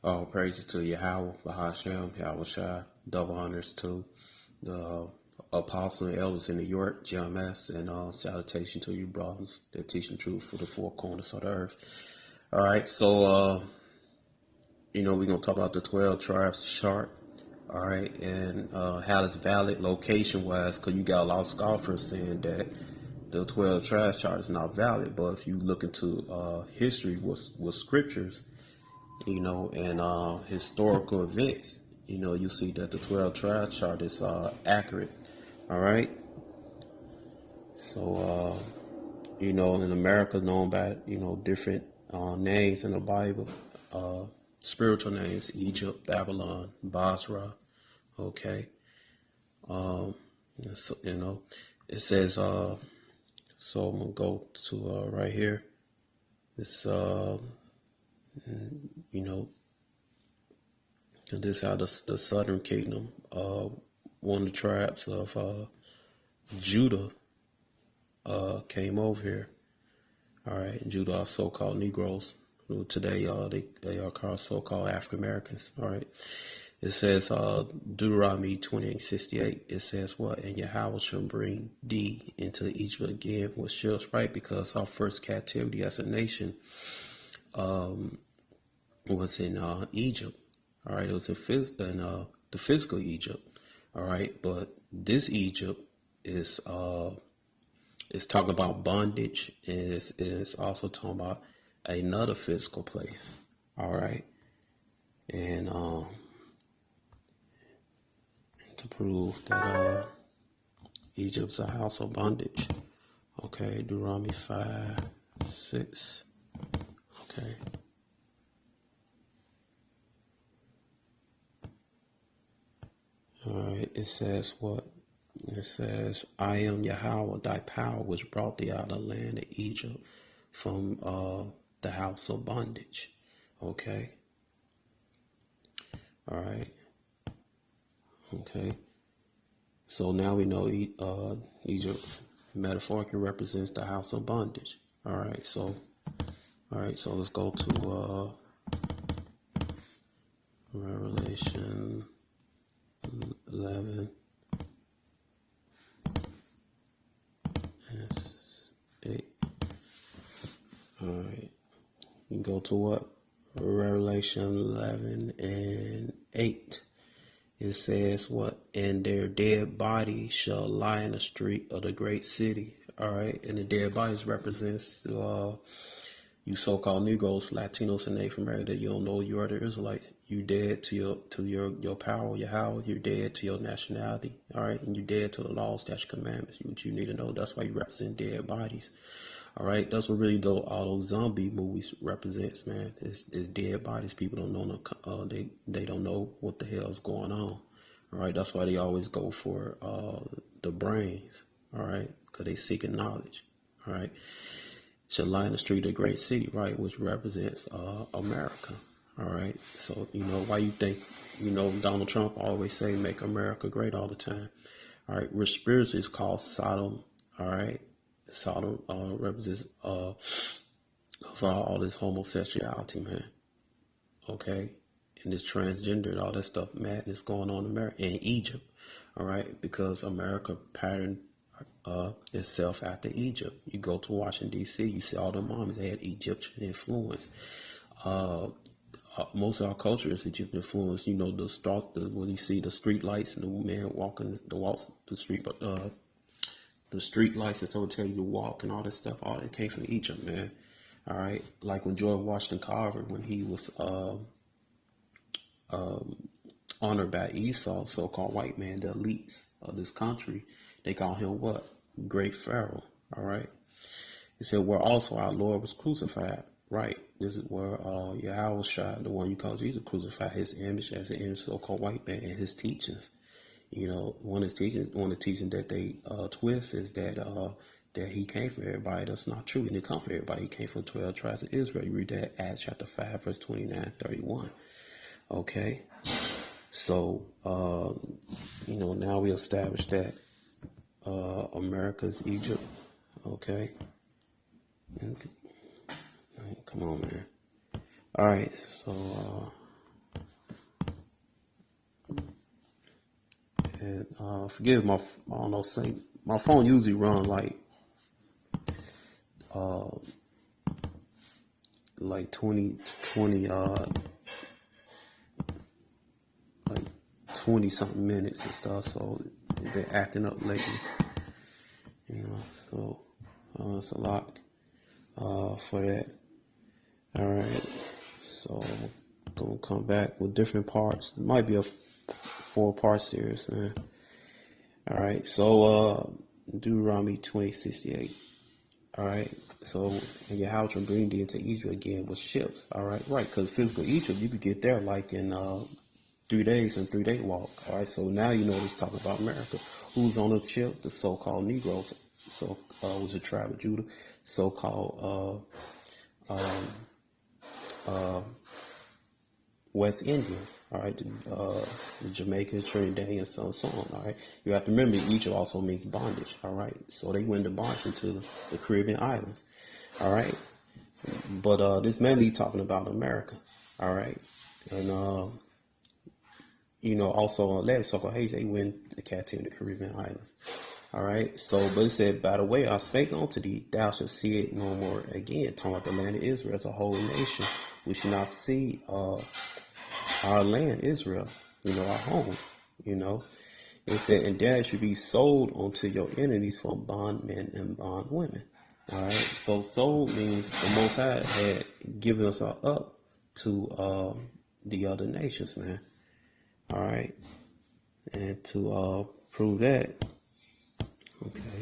All praises to Yahweh, Bahashem, Yahweh Shai, double honors to the apostle and elders in New York, GMS, and salutation to you brothers that teach the truth for the four corners of the earth. All right, so, we're going to talk about the 12 tribes chart. All right, and how it's valid location wise, because you got a lot of scoffers saying that the 12 tribes chart is not valid. But if you look into history with scriptures, and historical events, you see that the 12 tribe chart is accurate. All right. So, in America, known by, different names in the Bible, spiritual names: Egypt, Babylon, Basra. Okay. Um, so, it says, so I'm going to go to right here. This, you know, and this is how the southern kingdom, one of the tribes of Judah, came over here. All right, Judah are so-called Negroes. Today, they are called so-called African Americans. All right, it says Deuteronomy 28:68. It says what? And Yahweh shall bring thee into Egypt again, which shows right, because our first captivity as a nation was in Egypt. All right, it was in the physical Egypt. All right, but this Egypt is talking about bondage, and it's also talking about another physical place. All right, and to prove that Egypt's a house of bondage. Okay, Deuteronomy 5:6. Okay. All right, it says what? It says, I am Yahweh, thy power, which brought thee out of the land of Egypt from the house of bondage. Okay. All right. Okay. So now we know Egypt metaphorically represents the house of bondage. All right. So let's go to Revelation 11. Yes, 8. All right. You can go to what? Revelation 11 and 8. It says what? And their dead bodies shall lie in the street of the great city. All right. And the dead bodies represents you so-called Negroes, Latinos, and Native Americans that you don't know you are the Israelites. You dead to your power, your Yahweh. You're dead to your nationality. All right. And you're dead to the laws, statutes, commandments. Which you need to know. That's why you represent dead bodies. All right, that's what really all those zombie movies represents, man. It's dead bodies. People don't know they don't know what the hell is going on. All right, that's why they always go for the brains. All right, because they seeking knowledge. All right, should lie in the street of a great city, right, which represents America. All right, so why you think Donald Trump always say make America great all the time. All right, which spiritually is called Sodom. All right. Sodom represents for all this homosexuality, man. Okay, and this transgender and all that stuff, madness going on in America, in Egypt. All right, because America patterned itself after Egypt. You go to Washington D.C., you see all the moms, they had Egyptian influence. Most of our culture is Egyptian influence. When you see the street lights and the man walking the street, the street lights that tell you to walk and all that stuff, all that came from Egypt, man. All right, like when George Washington Carver, when he was honored by Esau, so-called white man, the elites of this country, they call him what? Great Pharaoh. All right. He said, where also our Lord was crucified. Right. This is where Yahweh Shai, the one you call Jesus, crucified his image as an image, so-called white man, and his teachings. One of the teachings that they twist is that he came for everybody. That's not true. He didn't come for everybody. He came for 12 tribes of Israel. You read that Acts chapter 5, verse 29, 31. Okay. So, now we established that America is Egypt. Okay. Come on, man. All right. So, And forgive my, I don't know, my phone usually run like 20, like 20 something minutes and stuff. So they've been acting up lately, so it's a lot for that. All right, so I'm gonna come back with different parts. It might be a 4-part series, man. All right, so Deuteronomy 20:68. All right, so and Yahweh will bring thee into Egypt again with ships. All right, right, because physical Egypt, you could get there like in 3 days and 3-day walk. All right, so now you know what he's talking about America. Who's on the ship? The so-called Negroes. So was the tribe of Judah, so-called West Indians, all right, the Jamaica, Trinidad, and so on, all right. You have to remember Egypt also means bondage, all right. So they went to bondage into the Caribbean islands, all right. But this mainly talking about America, all right, and also Atlantic so-called Haiti, they went to captivity in the Caribbean islands, all right. So, but it said, by the way, I spake unto thee, thou shalt see it no more again. Talking about the land of Israel as a whole nation, we should not see our land, Israel, our home, It said, and that should be sold unto your enemies for bondmen and bondwomen. All right. So sold means the Most High had given us up to the other nations, man. All right. And to prove that, okay.